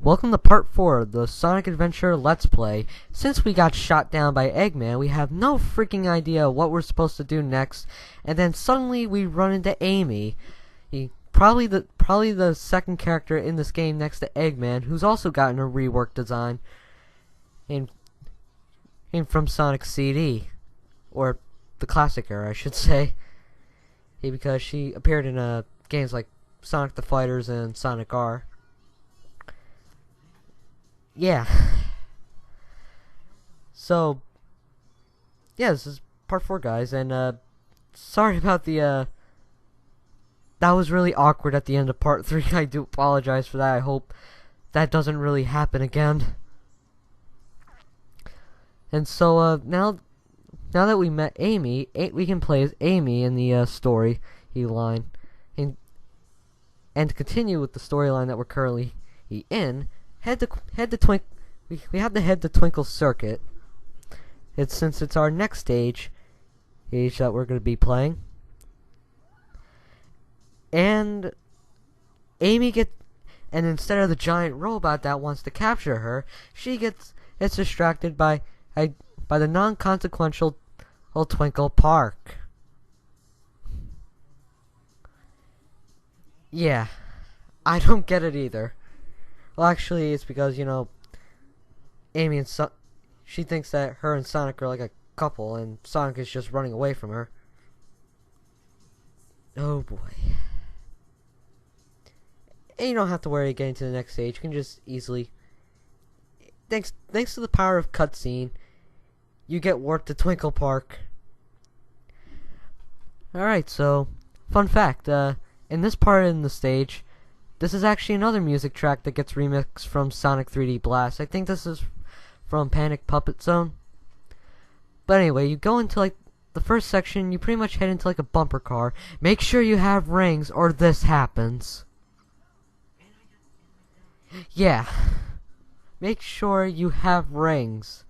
Welcome to part 4 of the Sonic Adventure Let's Play. Since we got shot down by Eggman, we have no freaking idea what we're supposed to do next, and then suddenly we run into Amy. Probably the second character in this game next to Eggman, who's also gotten a reworked design in from Sonic CD, or the classic era, I should say. Because she appeared in games like Sonic the Fighters and Sonic R. Yeah. So, yeah, this is part 4, guys, and, sorry about the, that was really awkward at the end of part 3. I do apologize for that. I hope that doesn't really happen again. And so, now that we met Amy, we can play as Amy in the, story line. And to continue with the storyline that we're currently in, we have to head to Twinkle Circuit. Since it's our next stage that we're going to be playing. And instead of the giant robot that wants to capture her, she gets distracted by the non-consequential Twinkle Park. Yeah, I don't get it either. Well, actually, it's because, Amy and she thinks that her and Sonic are like a couple, and Sonic is just running away from her. Oh boy. And you don't have to worry getting to the next stage. You can just easily, thanks to the power of cutscene, you get warped to Twinkle Park. Alright, so, fun fact, in this part in the stage, this is actually another music track that gets remixed from Sonic 3D Blast. I think this is from Panic Puppet Zone. But anyway, you go into, the first section, you pretty much head into, a bumper car. Make sure you have rings, or this happens. Yeah. Make sure you have rings.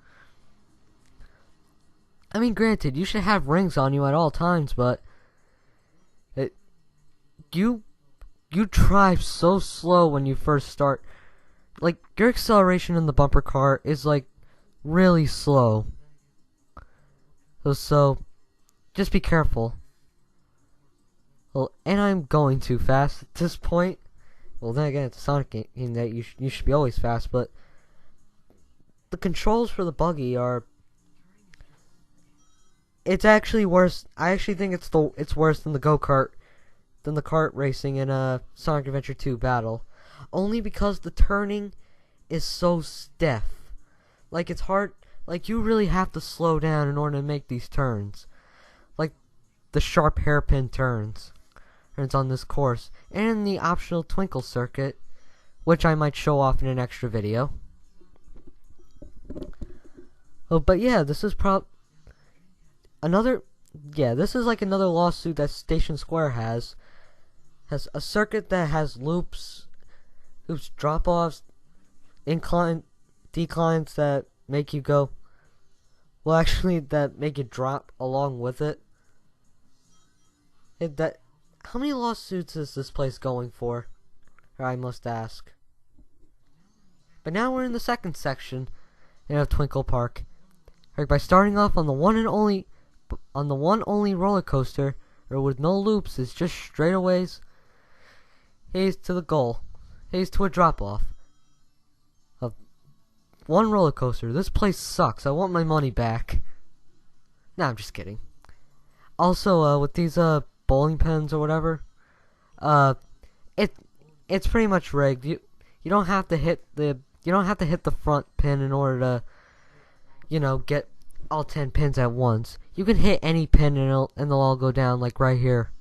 I mean, granted, you should have rings on you at all times, but you drive so slow when you first start. Your acceleration in the bumper car is, really slow. So, just be careful. Well, and I'm going too fast at this point. Well, then again, it's a Sonic game that you should be always fast, but the controls for the buggy are... It's actually worse. I actually think it's worse than the go-kart, than the kart racing in Sonic Adventure 2 Battle, only because the turning is so stiff. It's hard. You really have to slow down in order to make these turns, the sharp hairpin turns on this course, and in the optional Twinkle Circuit, which I might show off in an extra video. Oh, but yeah, this is another lawsuit that Station Square has a circuit that has loops, drop-offs, declines that make you go, well, actually, that make you drop along with it. How many lawsuits is this place going for? I must ask. But now we're in the second section of Twinkle Park. By starting off on the one only roller coaster, or with no loops, it's just straightaways. He's to the goal. He's to a drop-off of one roller coaster. This place sucks. I want my money back. Nah, I'm just kidding. Also, with these bowling pins or whatever, it's pretty much rigged. You don't have to hit the front pin in order to, get all 10 pins at once. You can hit any pin and they'll all go down, right here.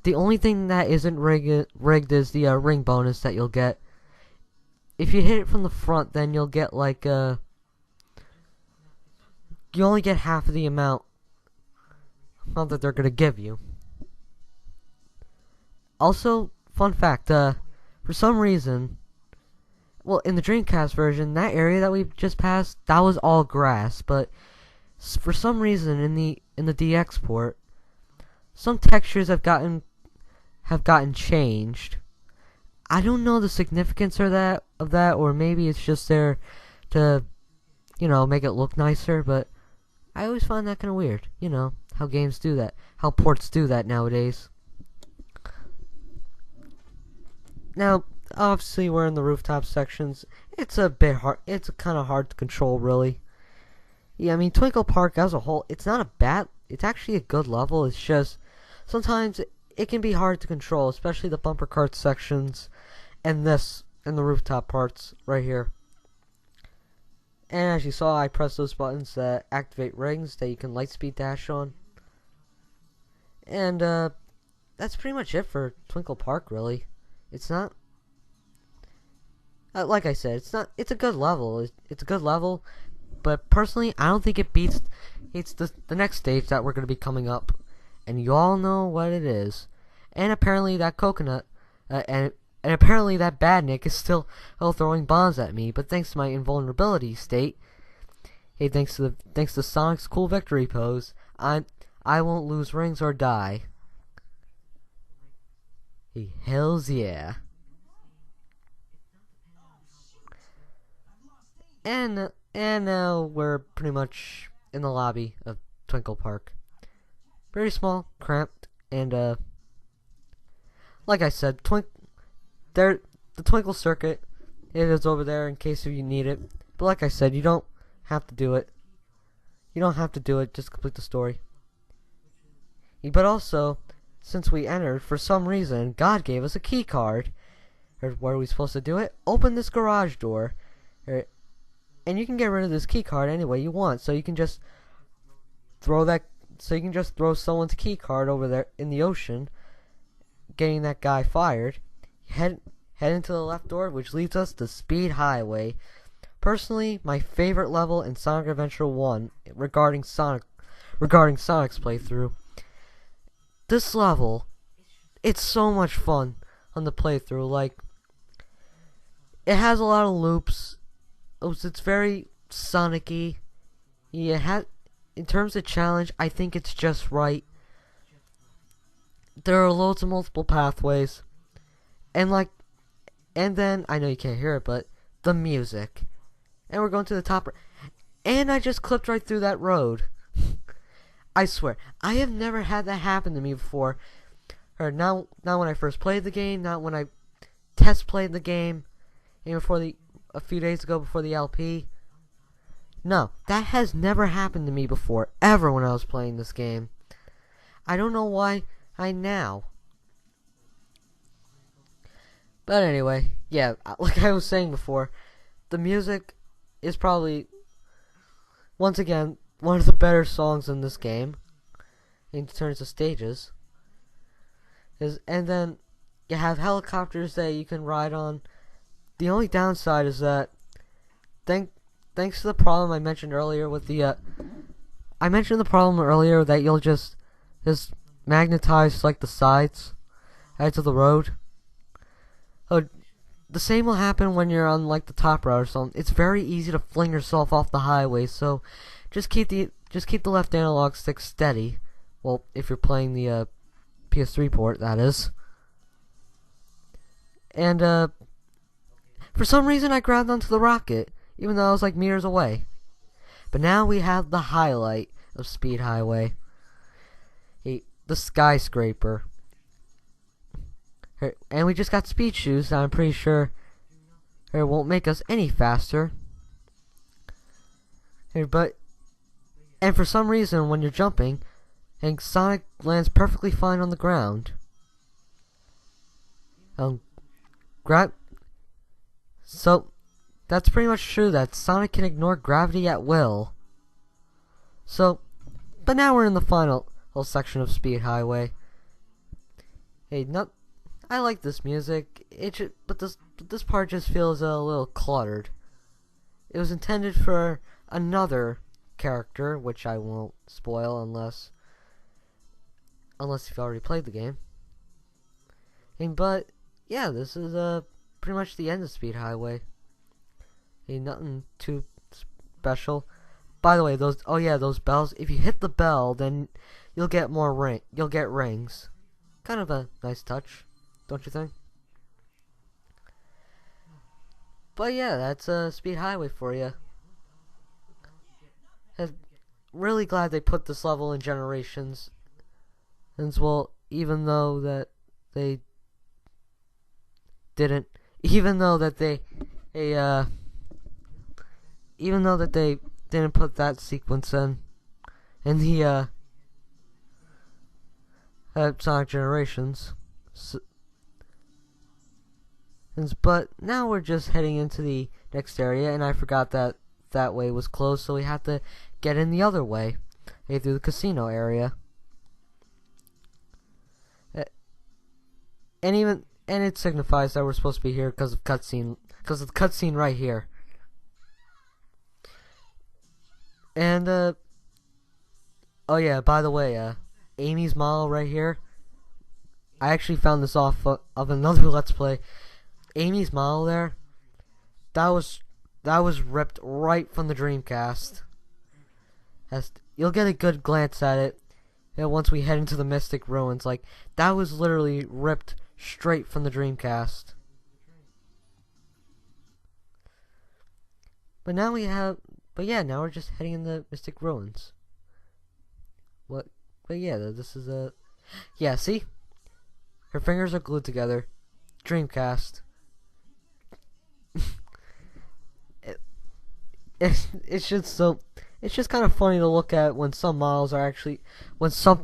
The only thing that isn't rigged is the ring bonus that you'll get. If you hit it from the front, then you'll get you only get half of the amount that they're gonna give you. Also, fun fact, for some reason, well, in the Dreamcast version, that area that we just passed, that was all grass, but for some reason in the DX port, some textures have gotten changed. I don't know the significance of that, or maybe it's just there to, make it look nicer, but I always find that kind of weird, how games do that, how ports do that nowadays. Now, obviously we're in the rooftop sections. It's a bit hard, it's kind of hard to control, really. Yeah, I mean, Twinkle Park as a whole, it's not a bad, it's actually a good level. It's just, sometimes it can be hard to control, especially the bumper cart sections, and the rooftop parts right here. And as you saw, I pressed those buttons that activate rings that you can lightspeed dash on. And, that's pretty much it for Twinkle Park, really. It's not, like I said, it's a good level. It's a good level, but personally, I don't think it beats the next stage that we're going to be coming up. And you all know what it is. And apparently that coconut, and apparently that badnik is still throwing bombs at me, but thanks to my invulnerability state, hey, thanks to Sonic's cool victory pose, I won't lose rings or die. Hey, hells yeah. And now we're pretty much in the lobby of Twinkle Park. Very small, cramped, and like I said, the Twinkle Circuit, it is over there in case you need it. But like I said, you don't have to do it. You don't have to do it, just complete the story. But also, since we entered, for some reason, God gave us a key card. What are we supposed to do it? Open this garage door. And you can get rid of this key card any way you want. So you can just throw someone's key card over there in the ocean, getting that guy fired. Head into the left door, which leads us to Speed Highway. Personally, my favorite level in Sonic Adventure 1 regarding Sonic's playthrough. This level, it's so much fun on the playthrough. Like, it has a lot of loops. It's very Sonic-y. In terms of challenge, I think it's just right. There are loads of multiple pathways. And then, I know you can't hear it, but the music. And we're going to the top. And I just clipped right through that road. I swear, I have never had that happen to me before. Or not when I first played the game, not when I test played the game, and a few days ago before the LP. No, that has never happened to me before, ever, when I was playing this game. I don't know why now. But anyway, yeah, like I was saying before, the music is probably, once again, one of the better songs in this game, in terms of stages. And then you have helicopters that you can ride on. The only downside is that, thanks to the problem I mentioned earlier with the, I mentioned the problem earlier that you'll just magnetize, like, the sides of the road. The same will happen when you're on, like, the top route or something. It's very easy to fling yourself off the highway, so just keep the left analog stick steady. Well, if you're playing the PS3 port, that is. And for some reason I grabbed onto the rocket, even though I was like meters away. But now we have the highlight of Speed Highway, the skyscraper. And we just got speed shoes that I'm pretty sure it won't make us any faster. And for some reason, when you're jumping, and Sonic lands perfectly fine on the ground. So that's pretty much true that Sonic can ignore gravity at will. But now we're in the final section of Speed Highway. I like this music. But this part just feels a little cluttered. It was intended for another character, which I won't spoil unless you've already played the game. But yeah, this is pretty much the end of Speed Highway. Nothing too special. By the way, those bells. If you hit the bell, then you'll get rings. Kind of a nice touch, don't you think? But yeah, that's Speed Highway for you. Really glad they put this level in Generations. As well, even though that they didn't, even though that even though that they didn't put that sequence in the Sonic Generations. But now we're just heading into the next area, and I forgot that that way was closed, so we have to get in the other way, through the casino area. And it signifies that we're supposed to be here because of the cutscene right here. And oh yeah, by the way, Amy's model right here. I actually found this off of another Let's Play. Amy's model there, that was ripped right from the Dreamcast. You'll get a good glance at it, once we head into the Mystic Ruins. Like, that was literally ripped straight from the Dreamcast. But now now we're just heading in the Mystic Ruins. But yeah, this is yeah, see? Her fingers are glued together. Dreamcast. It's just kind of funny to look at when some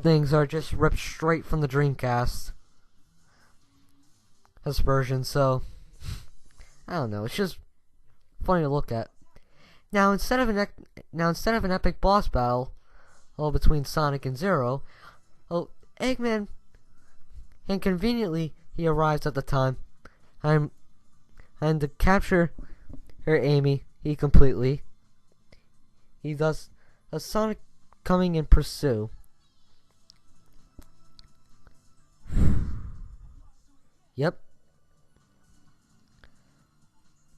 things are just ripped straight from the Dreamcast. This version, so I don't know. It's just funny to look at. Now instead of an epic boss battle, between Sonic and Zero, Eggman, and conveniently he arrives at the time. And to capture her Amy, he does a Sonic coming in pursue. Yep.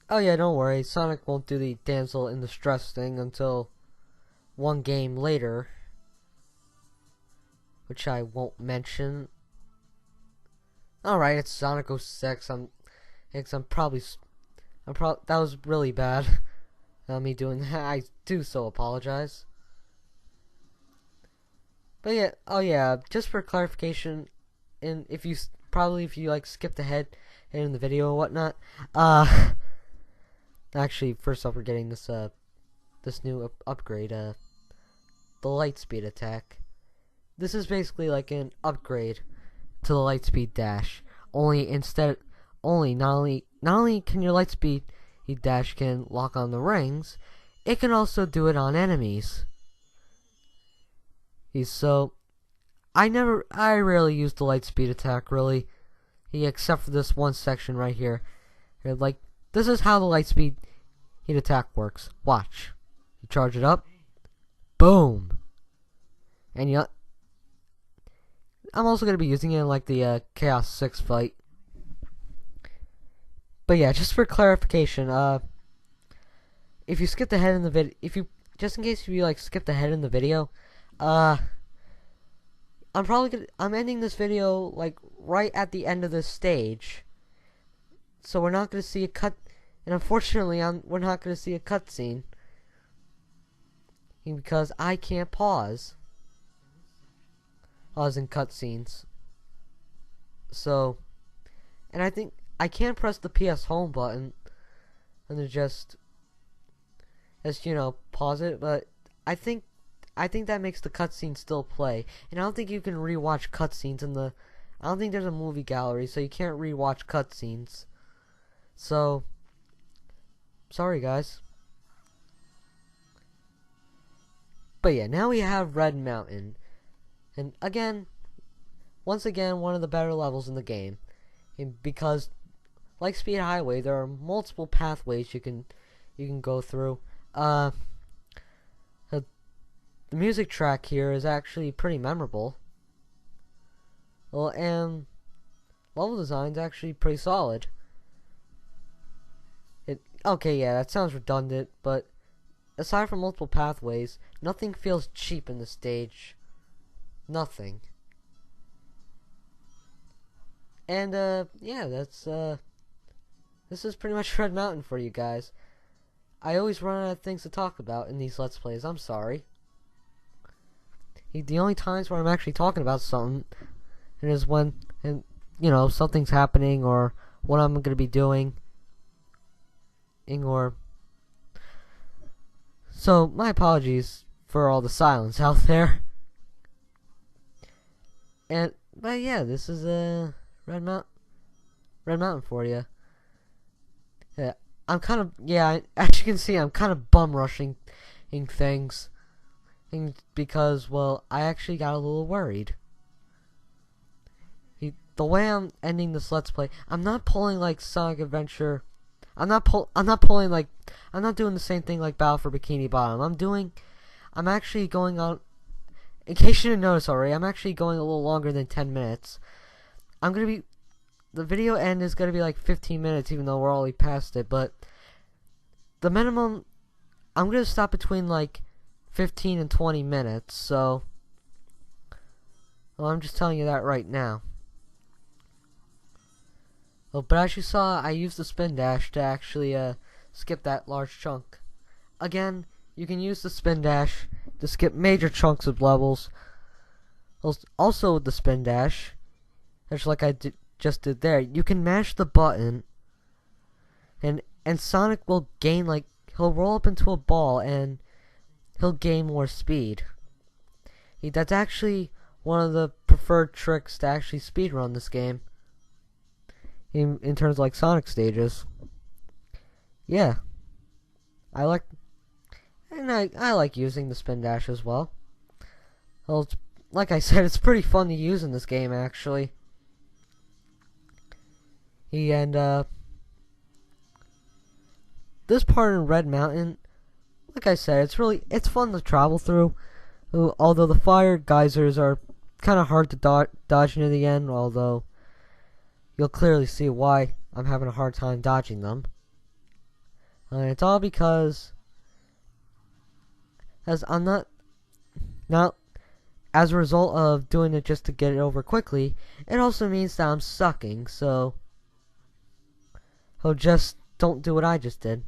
Oh yeah, don't worry. Sonic won't do the damsel in distress thing until one game later, which I won't mention. Alright, it's Sonic 06. That was really bad. Me doing that. I do so apologize. But yeah, oh yeah, just for clarification, and if you like skipped ahead in the video or whatnot, actually, first off, we're getting this new upgrade, the Lightspeed attack. This is basically like an upgrade to the Lightspeed dash. Not only can your Lightspeed dash can lock on the rings, it can also do it on enemies. So I rarely use the Lightspeed attack really, except for this one section right here. Like, this is how the Lightspeed attack works. Watch. You charge it up. Boom. And I'm also going to be using it in like the Chaos 6 fight. But yeah, just for clarification, if you skipped ahead in the video, just in case you like skipped ahead in the video, I'm ending this video like right at the end of this stage. So we're not going to see a cut, and unfortunately, we're not going to see a cutscene because I can't pause in cutscenes. So, and I think I can't press the PS Home button and to just pause it, but I think that makes the cutscene still play, and I don't think you can rewatch cutscenes I don't think there's a movie gallery, so you can't rewatch cutscenes. So, sorry guys. But yeah, now we have Red Mountain, and once again, one of the better levels in the game, and because like Speed Highway, there are multiple pathways you can go through. The music track here is actually pretty memorable. Well, and level design's actually pretty solid. Okay, yeah, that sounds redundant, but aside from multiple pathways, nothing feels cheap in the stage. Nothing. And yeah, that's this is pretty much Red Mountain for you guys. I always run out of things to talk about in these Let's Plays. I'm sorry. The only times where I'm actually talking about something is when, something's happening or what I'm going to be doing. So, my apologies for all the silence out there. But yeah, this is a Red Mountain for you. Yeah, as you can see, I'm kind of bum rushing things. Because, well, I actually got a little worried. The way I'm ending this Let's Play, I'm not pulling like Sonic Adventure. I'm not doing the same thing like Battle for Bikini Bottom. I'm actually going on. In case you didn't notice already, I'm actually going a little longer than 10 minutes. The video end is gonna be like 15 minutes, even though we're already past it. But the minimum, I'm gonna stop between like 15 and 20 minutes. So, well, I'm just telling you that right now. Oh, but as you saw, I used the spin dash to actually skip that large chunk. Again, you can use the spin dash to skip major chunks of levels. Also with the spin dash, just like I just did there, you can mash the button, and Sonic will gain, like, he'll roll up into a ball and he'll gain more speed. That's actually one of the preferred tricks to actually speedrun this game. In terms of like Sonic stages. Yeah. I like using the spin dash as well. Well, like I said, it's pretty fun to use in this game actually. And this part in Red Mountain, like I said, it's fun to travel through. Although the fire geysers are kind of hard to dodge near the end, although you'll clearly see why I'm having a hard time dodging them. And it's all because, as I'm not as a result of doing it just to get it over quickly, it also means that I'm sucking, so just don't do what I just did.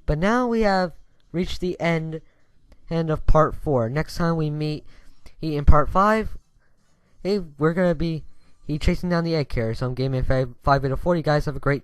But now we have reached the end of part 4. Next time we meet in part 5, we're gonna be chasing down the egg carrier. So I'm Gaming 5 out of 40. You guys have a great